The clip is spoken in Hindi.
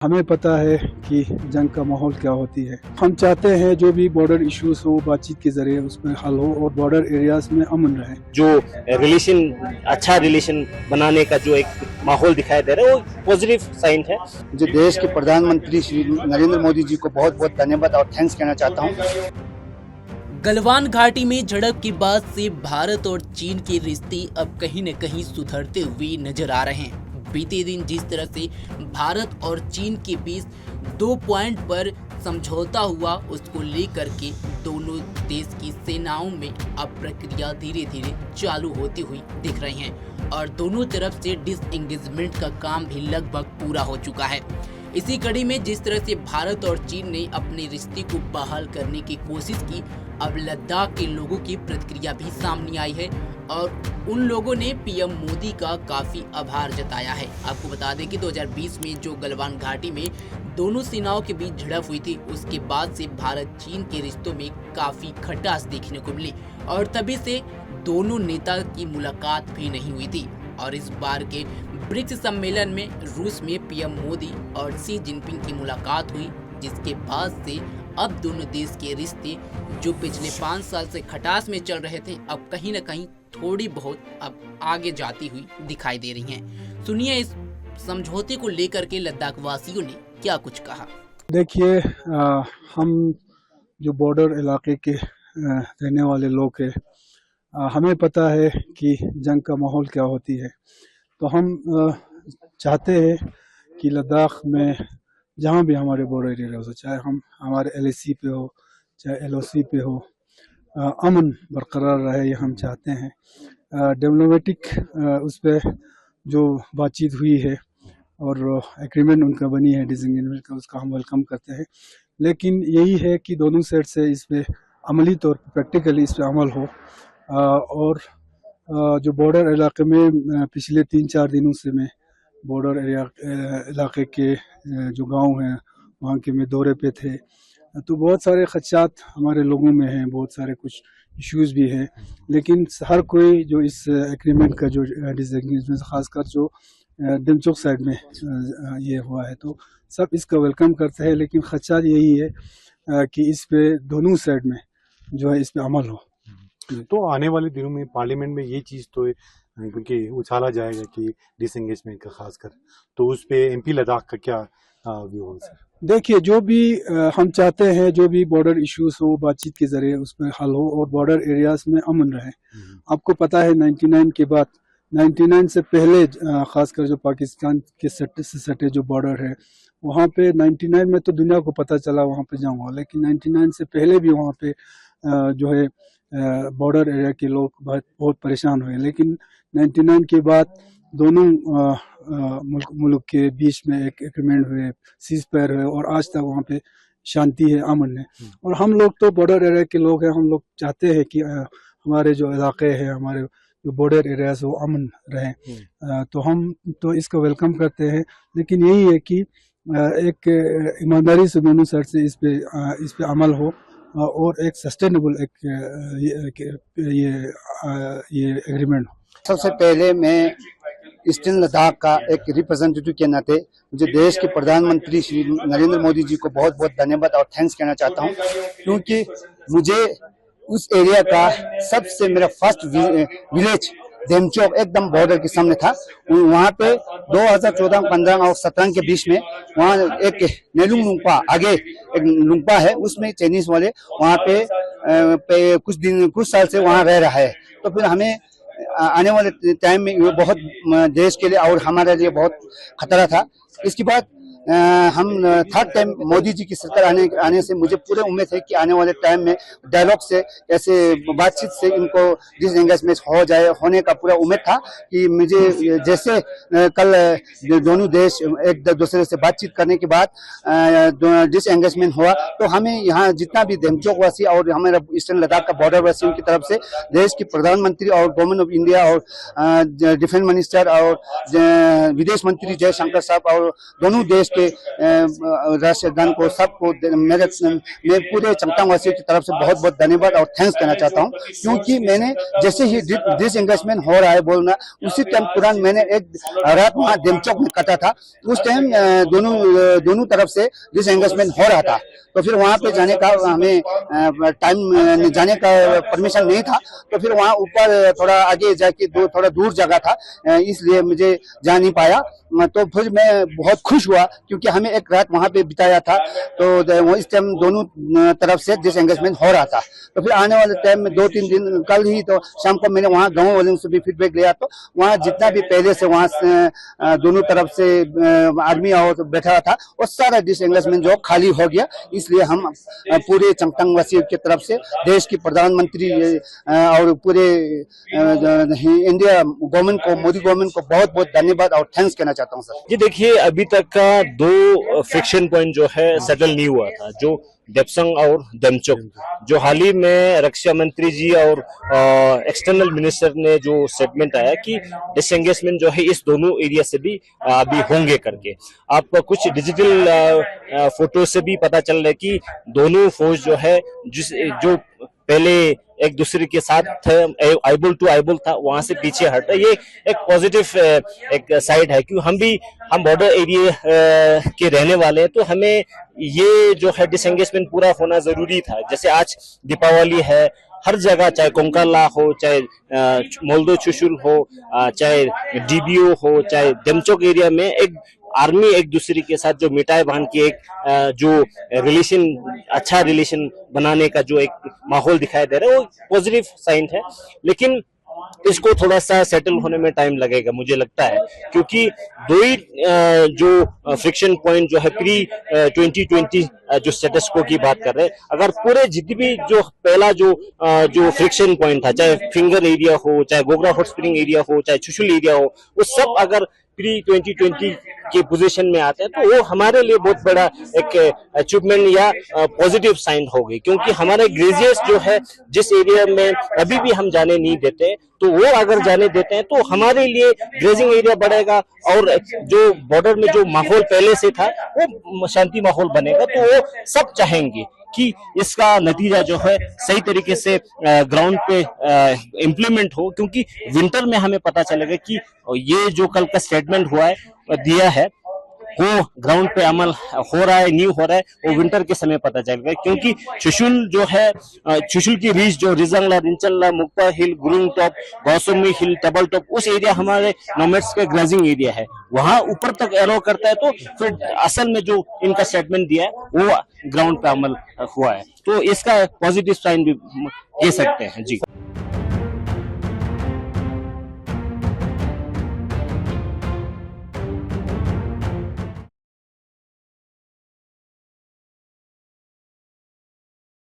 हमें पता है कि जंग का माहौल क्या होती है। हम चाहते हैं जो भी बॉर्डर इश्यूज हो बातचीत के जरिए उसमें हल हो और बॉर्डर एरियाज में अमन रहे। जो रिलेशन अच्छा रिलेशन बनाने का जो एक माहौल दिखाई दे रहा है वो पॉजिटिव साइन है। मुझे देश के प्रधानमंत्री श्री नरेंद्र मोदी जी को बहुत बहुत धन्यवाद और थैंक्स कहना चाहता हूँ। गलवान घाटी में झड़प के बाद से भारत और चीन के रिश्ते अब कहीं न कहीं सुधरते हुए नजर आ रहे हैं। बीते दिन जिस तरह से भारत और चीन के बीच 2 पॉइंट पर समझौता हुआ, उसको लेकर के दोनों देश की सेनाओं में अब प्रक्रिया धीरे धीरे चालू होती हुई दिख रही हैं और दोनों तरफ से डिसएंगेजमेंट का काम भी लगभग पूरा हो चुका है। इसी कड़ी में जिस तरह से भारत और चीन ने अपने रिश्ते को बहाल करने की कोशिश की, अब लद्दाख के लोगों की प्रतिक्रिया भी सामने आई है और उन लोगों ने पीएम मोदी का काफी आभार जताया है। आपको बता दें कि 2020 में जो गलवान घाटी में दोनों सेनाओं के बीच झड़प हुई थी, उसके बाद से भारत चीन के रिश्तों में काफी खटास देखने को मिली और तभी से दोनों नेता की मुलाकात भी नहीं हुई थी। और इस बार के ब्रिक्स सम्मेलन में रूस में पीएम मोदी और शी जिनपिंग की मुलाकात हुई, जिसके बाद से अब दोनों देश के रिश्ते जो पिछले 5 साल से खटास में चल रहे थे, अब कहीं न कहीं थोड़ी बहुत अब आगे जाती हुई दिखाई दे रही हैं। सुनिए इस समझौते को लेकर के लद्दाख वासियों ने क्या कुछ कहा। देखिए, हम जो बॉर्डर इलाके के रहने वाले लोग हैं, हमें पता है कि जंग का माहौल क्या होती है। तो हम चाहते हैं कि लद्दाख में जहाँ भी हमारे बॉर्डर एरिया हो, चाहे हम हमारे LAC पे हो चाहे LOC पे हो, अमन बरकरार रहे, ये हम चाहते हैं। डिप्लोमेटिक उस पर जो बातचीत हुई है और एग्रीमेंट उनका बनी है डिसएंगेजमेंट का, उसका हम वेलकम करते हैं। लेकिन यही है कि दोनों साइड से इस पर अमली तौर पर प्रैक्टिकली इस पर अमल हो। और जो बॉर्डर इलाके में पिछले 3-4 दिनों से मैं बॉर्डर एरिया इलाके के जो गांव हैं वहाँ के मैं दौरे पे थे, तो बहुत सारे खदशात हमारे लोगों में हैं, बहुत सारे कुछ इश्यूज़ भी हैं। लेकिन हर कोई जो इस एग्रीमेंट का जो डिसएंगेजमेंट खासकर जो दिमचोक साइड में ये हुआ है, तो सब इसका वेलकम करते हैं। लेकिन खदशात यही है कि इस पे दोनों साइड में जो है इस पे अमल हो। तो आने वाले दिनों में पार्लियामेंट में ये चीज़ तो क्योंकि उछाला जाएगा कि डिसएंगेजमेंट का खासकर, तो उस पे MP लद्दाख का क्या व्यू होगा सर? देखिए, जो भी हम चाहते हैं जो भी बॉर्डर इश्यूज हो बातचीत के जरिए उसमें हल हो और बॉर्डर एरियाज में अमन रहे। आपको पता है 99 के बाद, 99 से पहले खासकर जो पाकिस्तान के से सटे जो बॉर्डर है वहाँ पे 99 में तो दुनिया को पता चला वहाँ पे जाऊँगा, लेकिन 99 से पहले भी वहाँ पे जो है बॉर्डर एरिया के लोग बहुत परेशान हुए। लेकिन 99 के बाद दोनों मुल्क के बीच में एक एग्रीमेंट हुए, सीज फायर हुए और आज तक वहाँ पे शांति है, अमन है। और हम लोग तो बॉर्डर एरिया के लोग हैं, हम लोग चाहते हैं कि हमारे जो इलाके हैं, हमारे जो बॉर्डर एरियाज वो अमन रहें। तो हम तो इसको वेलकम करते हैं। लेकिन यही है कि एक ईमानदारी से दोनों साइड से इस पे अमल हो और एक सस्टेनेबल ये एग्रीमेंट हो। सबसे पहले मैं ईस्टर्न लद्दाख का एक रिप्रेजेंटेटिव के नाते मुझे देश के प्रधानमंत्री श्री नरेंद्र मोदी जी को बहुत बहुत धन्यवाद और थैंक्स कहना चाहता हूँ, क्योंकि मुझे उस एरिया का सबसे मेरा फर्स्ट विलेज देमचोक एकदम बॉर्डर के सामने था। वहाँ पे 2014, 15 और 17 के बीच में वहाँ एक नेलुंग लुंगपा आगे एक लुंगपा है, उसमें चाइनीज वाले वहाँ पे कुछ साल से वहाँ रह रहा है। तो फिर हमें आने वाले टाइम में ये बहुत देश के लिए और हमारे लिए बहुत खतरा था। इसके बाद हम थर्ड टाइम मोदी जी की सरकार आने से मुझे पूरे उम्मीद है कि आने वाले टाइम में डायलॉग से, ऐसे बातचीत से इनको डिसएंगेजमेंट होने का पूरा उम्मीद था कि मुझे जैसे कल दोनों देश एक दूसरे से बातचीत करने के बाद डिसएंगेजमेंट हुआ, तो हमें यहाँ जितना भी देमचोक वासी और हमारा ईस्टर्न लद्दाख का बॉर्डर वासियों की तरफ से देश के प्रधानमंत्री और गवर्नमेंट ऑफ इंडिया और डिफेंस मिनिस्टर और विदेश मंत्री जयशंकर साहब और दोनों देश देश के राष्ट्रदान को सबको मैं पूरे चमटांग वासियों की तरफ से बहुत बहुत धन्यवाद और थैंक्स कहना चाहता हूँ, क्योंकि मैंने जैसे ही डिसएंगेजमेंट हो रहा है बोलना, उसी टाइम तुरंत मैंने एक रात वहाँ देमचौक में कटा था। उस टाइम दोनों तरफ से डिसएंगेजमेंट हो रहा था, तो फिर वहाँ पे जाने का हमें टाइम जाने का परमिशन नहीं था, तो फिर वहाँ ऊपर थोड़ा आगे जाके थोड़ा दूर जगह था, इसलिए मुझे जा नहीं पाया। तो फिर मैं बहुत खुश हुआ क्योंकि हमें एक रात वहाँ पे बिताया था, तो इस टाइम दोनों तरफ से डिसएंगेजमेंट हो रहा था। तो फिर आने वाले टाइम में 2-3 दिन कल ही तो शाम को मैंने वहाँ गाँव वालों से भी फीडबैक लिया, तो वहाँ जितना भी पहले से वहाँ दोनों तरफ से आर्मी और बैठा था वो सारा डिसएंगेजमेंट जो खाली हो गया। इसलिए हम पूरे चमटांग वासियों की तरफ से देश की प्रधानमंत्री और पूरे इंडिया गवर्नमेंट को, मोदी गवर्नमेंट को बहुत बहुत धन्यवाद और थैंक्स कहना चाहता हूँ सर। जी देखिए, अभी तक का 2 फ्रिक्शन पॉइंट जो है सेटल नहीं हुआ था, जो देपसंग और देमचौक, जो हाल ही में रक्षा मंत्री जी और एक्सटर्नल मिनिस्टर ने जो स्टेटमेंट आया कि डिसएंगेजमेंट जो है इस दोनों एरिया से भी अभी होंगे करके। आप कुछ डिजिटल फोटो से भी पता चल रहा है कि दोनों फौज जो है जो पहले एक दूसरे के साथ आईबुल टू आईबुल था, वहां से पीछे हटा। ये एक पॉजिटिव एक साइड है, क्योंकि हम बॉर्डर एरिया के रहने वाले हैं, तो हमें ये जो है डिसएंगेजमेंट पूरा होना जरूरी था। जैसे आज दीपावली है, हर जगह चाहे कोंकाला हो, चाहे मोल्दो चुशुल हो, चाहे डीबीओ हो, चाहे देमचौक एरिया में एक आर्मी एक दूसरे के साथ जो मिठाई बांध के एक जो रिलेशन, अच्छा रिलेशन बनाने का जो एक माहौल दिखाई दे रहा है, वो पॉजिटिव साइन है। लेकिन इसको थोड़ा सा सेटल होने में टाइम लगेगा मुझे लगता है, क्योंकि 2 ही जो फ्रिक्शन पॉइंट जो है प्री 2020 जो स्टेटस को की बात कर रहे हैं, अगर पूरे जितनी भी जो पहला जो फ्रिक्शन पॉइंट था, चाहे फिंगर एरिया हो, चाहे गोगरा हॉट स्प्रिंग एरिया हो, चाहे चुशुल एरिया हो, वो सब अगर प्री 2020 के पोजीशन में आते हैं, तो वो हमारे लिए बहुत बड़ा एक अचीवमेंट या पॉजिटिव साइन हो गई। क्योंकि हमारे ग्रेजियर्स जो है जिस एरिया में अभी भी हम जाने नहीं देते, तो वो अगर जाने देते हैं तो हमारे लिए ग्रेजिंग एरिया बढ़ेगा, और जो बॉर्डर में जो माहौल पहले से था वो शांति माहौल बनेगा। तो वो सब चाहेंगे कि इसका नतीजा जो है सही तरीके से ग्राउंड पे इम्प्लीमेंट हो, क्योंकि विंटर में हमें पता चलेगा कि ये जो कल का स्टेटमेंट हुआ है दिया है वो ग्राउंड पे अमल हो रहा है, नहीं हो रहा है, वो विंटर के समय पता चलेगा। क्योंकि चुशुल जो है, चुशुल की रीच जो रिजंगला, रिंचनला, मुक्ता हिल, गुरुंग टॉप, गौसमी हिल, टेबल टॉप, उस एरिया हमारे नोमैड्स का ग्रेजिंग एरिया है, वहां ऊपर तक एरो करता है। तो फिर असल में जो इनका स्टेटमेंट दिया है वो ग्राउंड पे अमल हुआ है, तो इसका पॉजिटिव साइन भी कह सकते हैं। जी।